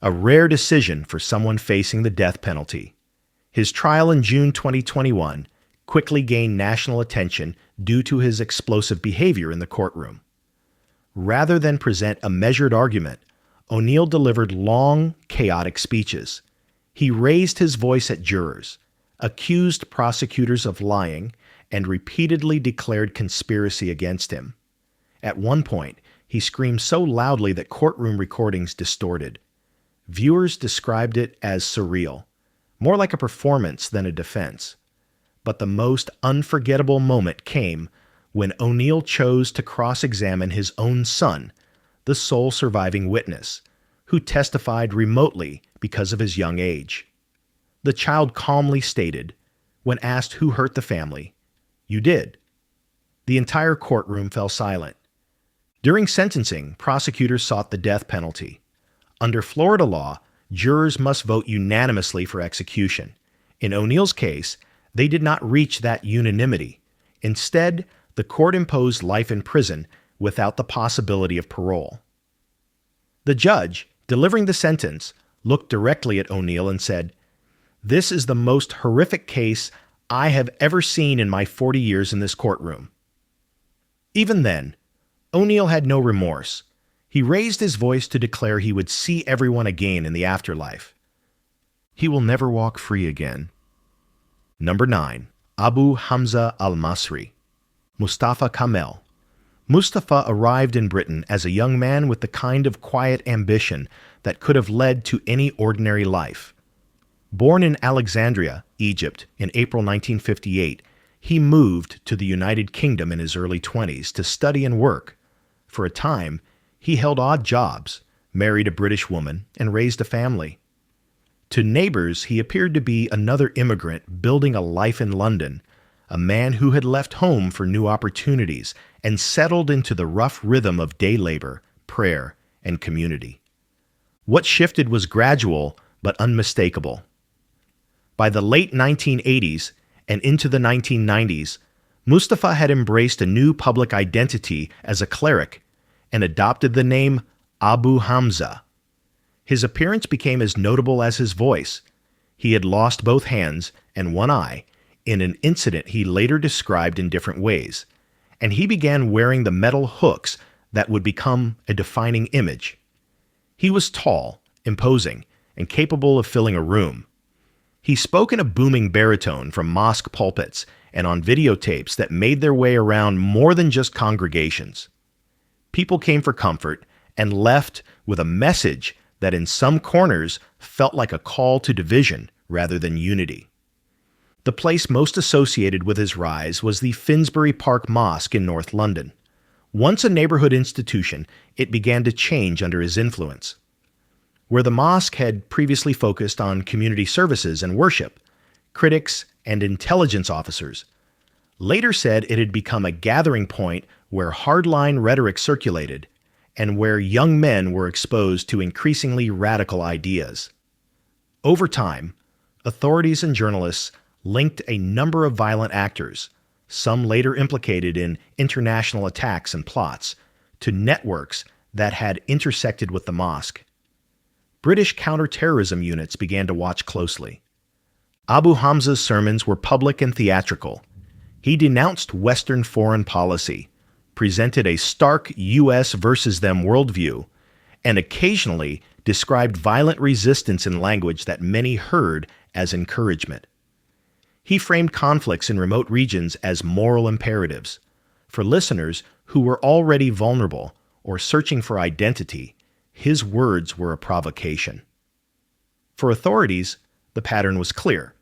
a rare decision for someone facing the death penalty. His trial in June 2021 quickly gained national attention due to his explosive behavior in the courtroom. Rather than present a measured argument, Oneal delivered long, chaotic speeches. He raised his voice at jurors, accused prosecutors of lying, and repeatedly declared conspiracy against him. At one point, he screamed so loudly that courtroom recordings distorted. Viewers described it as surreal, more like a performance than a defense. But the most unforgettable moment came when Oneal chose to cross-examine his own son, the sole surviving witness, who testified remotely because of his young age. The child calmly stated, when asked who hurt the family, "You did." The entire courtroom fell silent. During sentencing, prosecutors sought the death penalty. Under Florida law, jurors must vote unanimously for execution. In Oneal's case, they did not reach that unanimity. Instead, the court imposed life in prison without the possibility of parole. The judge, delivering the sentence, looked directly at Oneal and said, "This is the most horrific case I have ever seen in my 40 years in this courtroom." Even then, Oneal had no remorse. He raised his voice to declare he would see everyone again in the afterlife. He will never walk free again. Number 9. Abu Hamza al-Masri. Mustafa Kamel. Mustafa arrived in Britain as a young man with the kind of quiet ambition that could have led to any ordinary life. Born in Alexandria, Egypt, in April 1958, he moved to the United Kingdom in his early 20s to study and work. For a time, he held odd jobs, married a British woman, and raised a family. To neighbors, he appeared to be another immigrant building a life in London, a man who had left home for new opportunities and settled into the rough rhythm of day labor, prayer, and community. What shifted was gradual but unmistakable. By the late 1980s and into the 1990s, Mustafa had embraced a new public identity as a cleric and adopted the name Abu Hamza. His appearance became as notable as his voice. He had lost both hands and one eye in an incident he later described in different ways, and he began wearing the metal hooks that would become a defining image. He was tall, imposing, and capable of filling a room. He spoke in a booming baritone from mosque pulpits and on videotapes that made their way around more than just congregations. People came for comfort and left with a message that in some corners felt like a call to division rather than unity. The place most associated with his rise was the Finsbury Park Mosque in North London. Once a neighborhood institution, it began to change under his influence. Where the mosque had previously focused on community services and worship, critics and intelligence officers later said it had become a gathering point where hardline rhetoric circulated and where young men were exposed to increasingly radical ideas. Over time, authorities and journalists linked a number of violent actors, some later implicated in international attacks and plots, to networks that had intersected with the mosque. British counterterrorism units began to watch closely. Abu Hamza's sermons were public and theatrical. He denounced Western foreign policy, presented a stark U.S. versus them worldview, and occasionally described violent resistance in language that many heard as encouragement. He framed conflicts in remote regions as moral imperatives. For listeners who were already vulnerable or searching for identity, his words were a provocation. For authorities, the pattern was clear.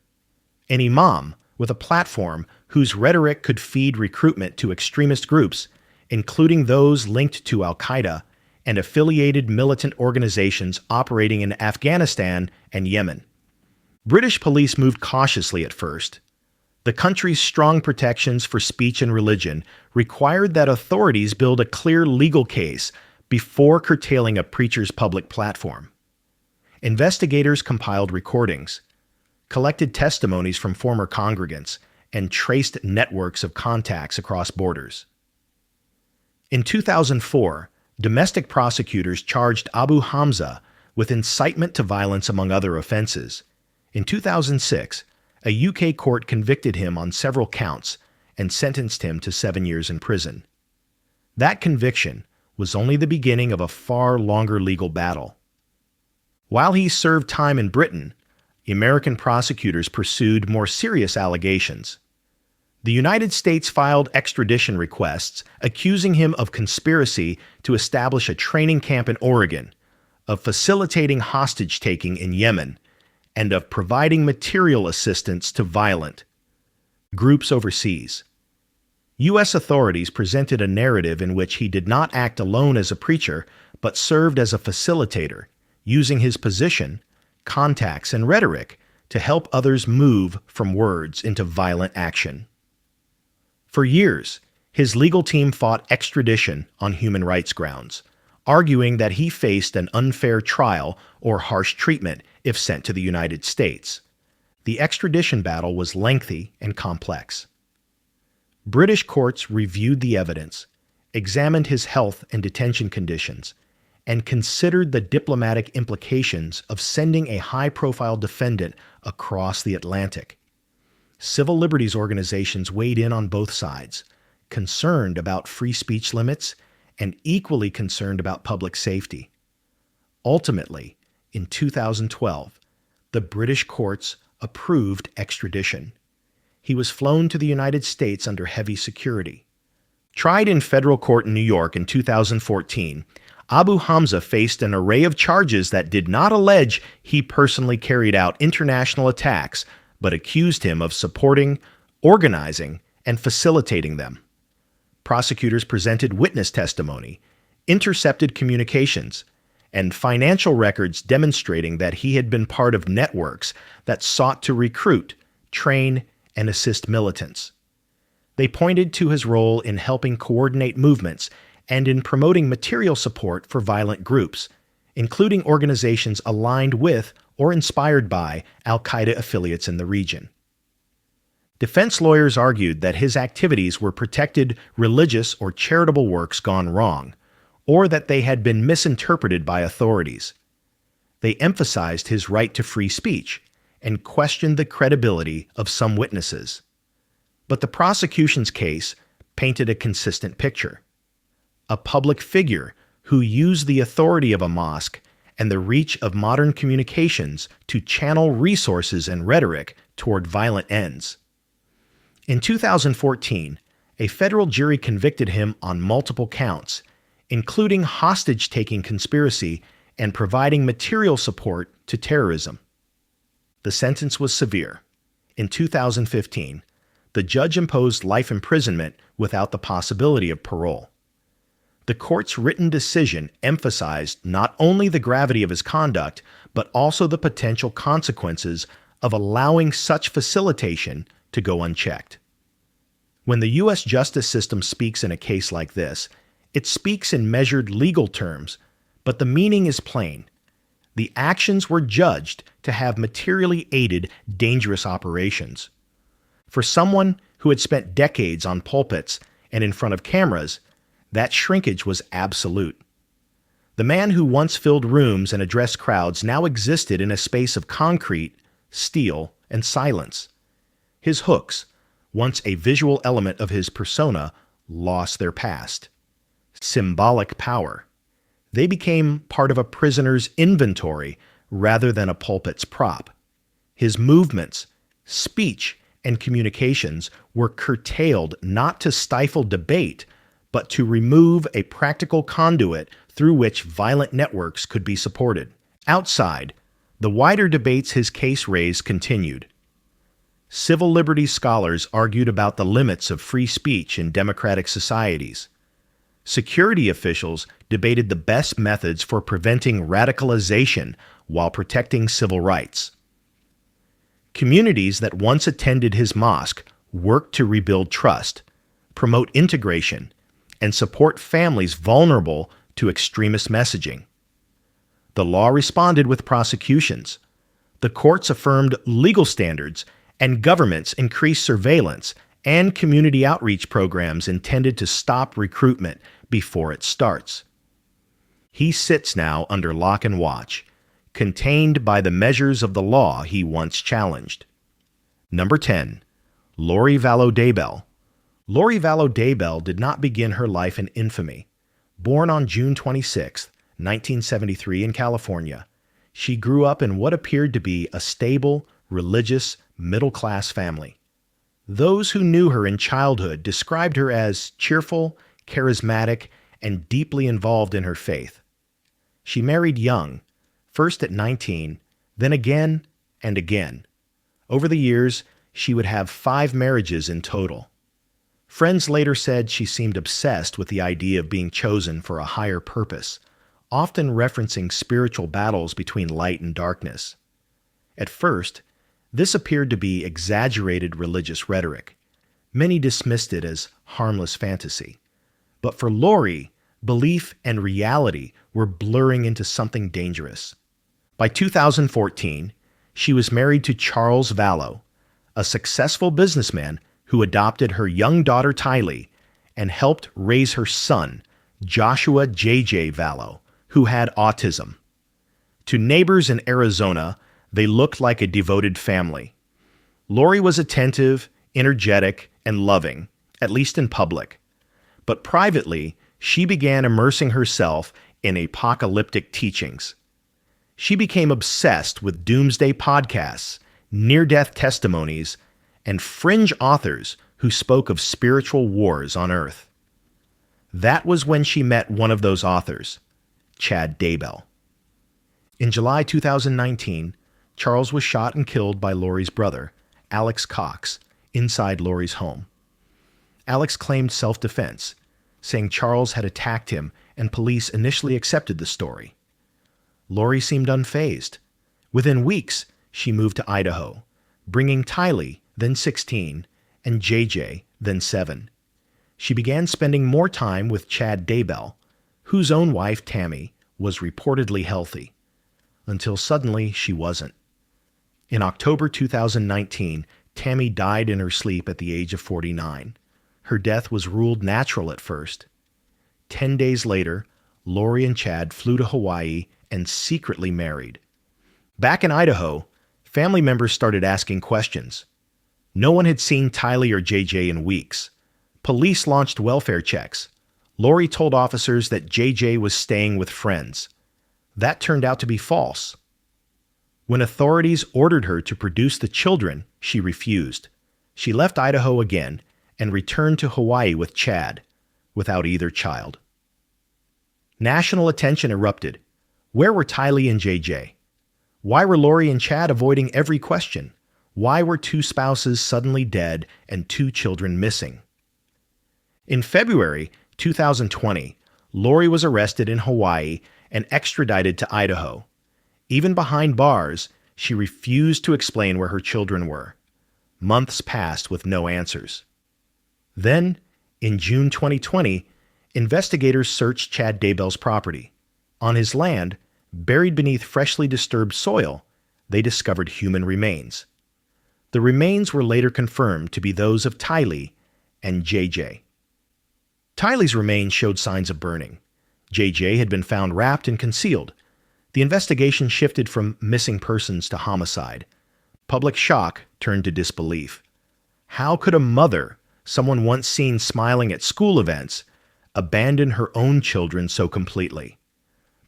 An imam with a platform whose rhetoric could feed recruitment to extremist groups, including those linked to al-Qaeda and affiliated militant organizations operating in Afghanistan and Yemen. British police moved cautiously at first. The country's strong protections for speech and religion required that authorities build a clear legal case before curtailing a preacher's public platform. Investigators compiled recordings, collected testimonies from former congregants, and traced networks of contacts across borders. In 2004, domestic prosecutors charged Abu Hamza with incitement to violence among other offenses. In 2006, a UK court convicted him on several counts and sentenced him to 7 years in prison. That conviction was only the beginning of a far longer legal battle. While he served time in Britain, American prosecutors pursued more serious allegations. The United States filed extradition requests accusing him of conspiracy to establish a training camp in Oregon, of facilitating hostage-taking in Yemen, and of providing material assistance to violent groups overseas. U.S. authorities presented a narrative in which he did not act alone as a preacher, but served as a facilitator, using his position, contacts, and rhetoric to help others move from words into violent action. For years, his legal team fought extradition on human rights grounds, arguing that he faced an unfair trial or harsh treatment if sent to the United States. The extradition battle was lengthy and complex. British courts reviewed the evidence, examined his health and detention conditions, and considered the diplomatic implications of sending a high-profile defendant across the Atlantic. Civil liberties organizations weighed in on both sides, concerned about free speech limits and equally concerned about public safety. Ultimately, in 2012, the British courts approved extradition. He was flown to the United States under heavy security. Tried in federal court in New York in 2014, Abu Hamza faced an array of charges that did not allege he personally carried out international attacks, but accused him of supporting, organizing, and facilitating them. Prosecutors presented witness testimony, intercepted communications, and financial records demonstrating that he had been part of networks that sought to recruit, train, and assist militants. They pointed to his role in helping coordinate movements and in promoting material support for violent groups, including organizations aligned with or inspired by al-Qaeda affiliates in the region. Defense lawyers argued that his activities were protected religious or charitable works gone wrong, or that they had been misinterpreted by authorities. They emphasized his right to free speech and questioned the credibility of some witnesses. But the prosecution's case painted a consistent picture. A public figure who used the authority of a mosque and the reach of modern communications to channel resources and rhetoric toward violent ends. In 2014, a federal jury convicted him on multiple counts, including hostage-taking conspiracy and providing material support to terrorism. The sentence was severe. In 2015, the judge imposed life imprisonment without the possibility of parole. The court's written decision emphasized not only the gravity of his conduct, but also the potential consequences of allowing such facilitation to go unchecked. When the U.S. justice system speaks in a case like this, it speaks in measured legal terms, but the meaning is plain. The actions were judged to have materially aided dangerous operations. For someone who had spent decades on pulpits and in front of cameras, that shrinkage was absolute. The man who once filled rooms and addressed crowds now existed in a space of concrete, steel, and silence. His hooks, once a visual element of his persona, lost their past. Symbolic power. They became part of a prisoner's inventory rather than a pulpit's prop. His movements, speech, and communications were curtailed not to stifle debate, but to remove a practical conduit through which violent networks could be supported. Outside, the wider debates his case raised continued. Civil liberties scholars argued about the limits of free speech in democratic societies. Security officials debated the best methods for preventing radicalization while protecting civil rights. Communities that once attended his mosque worked to rebuild trust, promote integration, and support families vulnerable to extremist messaging. The law responded with prosecutions. The courts affirmed legal standards, and governments increased surveillance and community outreach programs intended to stop recruitment before it starts. He sits now under lock and watch, contained by the measures of the law he once challenged. Number 10. Lori Vallow Daybell. Lori Vallow Daybell did not begin her life in infamy. Born on June 26, 1973 in California, she grew up in what appeared to be a stable, religious, middle-class family. Those who knew her in childhood described her as cheerful, charismatic, and deeply involved in her faith. She married young, first at 19, then again and again. Over the years, she would have 5 marriages in total. Friends later said she seemed obsessed with the idea of being chosen for a higher purpose, often referencing spiritual battles between light and darkness. At first, this appeared to be exaggerated religious rhetoric. Many dismissed it as harmless fantasy. But for Lori, belief and reality were blurring into something dangerous. By 2014, she was married to Charles Vallow, a successful businessman who adopted her young daughter Tylee and helped raise her son, Joshua J.J. Vallow, who had autism. To neighbors in Arizona, they looked like a devoted family. Lori was attentive, energetic, and loving, at least in public. But privately, she began immersing herself in apocalyptic teachings. She became obsessed with doomsday podcasts, near-death testimonies, and fringe authors who spoke of spiritual wars on Earth. That was when she met one of those authors, Chad Daybell. In July 2019, Charles was shot and killed by Lori's brother, Alex Cox, inside Lori's home. Alex claimed self-defense, saying Charles had attacked him, and police initially accepted the story. Lori seemed unfazed. Within weeks, she moved to Idaho, bringing Tylee, then 16, and JJ, then 7. She began spending more time with Chad Daybell, whose own wife, Tammy, was reportedly healthy, until suddenly she wasn't. In October 2019, Tammy died in her sleep at the age of 49. Her death was ruled natural at first. 10 days later, Lori and Chad flew to Hawaii and secretly married. Back in Idaho, family members started asking questions. No one had seen Tylee or JJ in weeks. Police launched welfare checks. Lori told officers that JJ was staying with friends. That turned out to be false. When authorities ordered her to produce the children, she refused. She left Idaho again and returned to Hawaii with Chad, without either child. National attention erupted. Where were Tylee and JJ? Why were Lori and Chad avoiding every question? Why were 2 spouses suddenly dead and 2 children missing? In February 2020, Lori was arrested in Hawaii and extradited to Idaho. Even behind bars, she refused to explain where her children were. Months passed with no answers. Then, in June 2020, investigators searched Chad Daybell's property. On his land, buried beneath freshly disturbed soil, they discovered human remains. The remains were later confirmed to be those of Tylee and JJ. Tylee's remains showed signs of burning. JJ had been found wrapped and concealed. The investigation shifted from missing persons to homicide. Public shock turned to disbelief. How could a mother, someone once seen smiling at school events, abandon her own children so completely?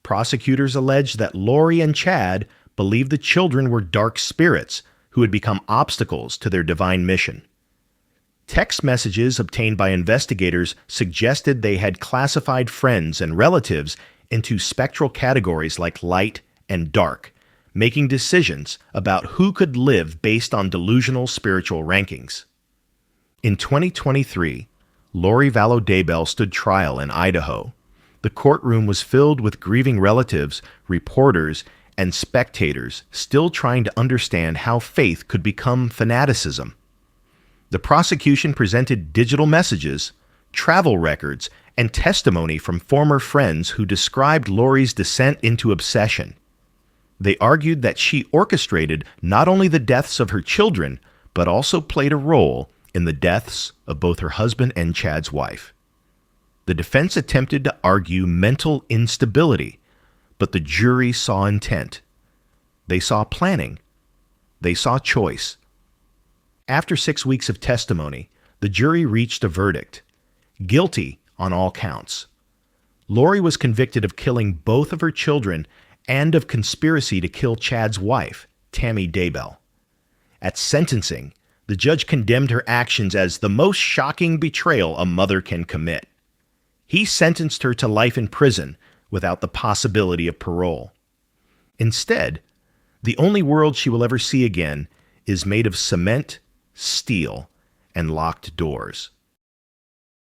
Prosecutors alleged that Lori and Chad believed the children were dark spirits who had become obstacles to their divine mission. Text messages obtained by investigators suggested they had classified friends and relatives into spectral categories like light and dark, making decisions about who could live based on delusional spiritual rankings. In 2023, Lori Vallow Daybell stood trial in Idaho. The courtroom was filled with grieving relatives, reporters, and spectators still trying to understand how faith could become fanaticism. The prosecution presented digital messages, travel records, and testimony from former friends who described Lori's descent into obsession. They argued that she orchestrated not only the deaths of her children, but also played a role in the deaths of both her husband and Chad's wife. The defense attempted to argue mental instability, but the jury saw intent. They saw planning. They saw choice. After 6 weeks of testimony, the jury reached a verdict: guilty on all counts. Lori was convicted of killing both of her children and of conspiracy to kill Chad's wife, Tammy Daybell. At sentencing, the judge condemned her actions as the most shocking betrayal a mother can commit. He sentenced her to life in prison without the possibility of parole. Instead, the only world she will ever see again is made of cement, steel, and locked doors.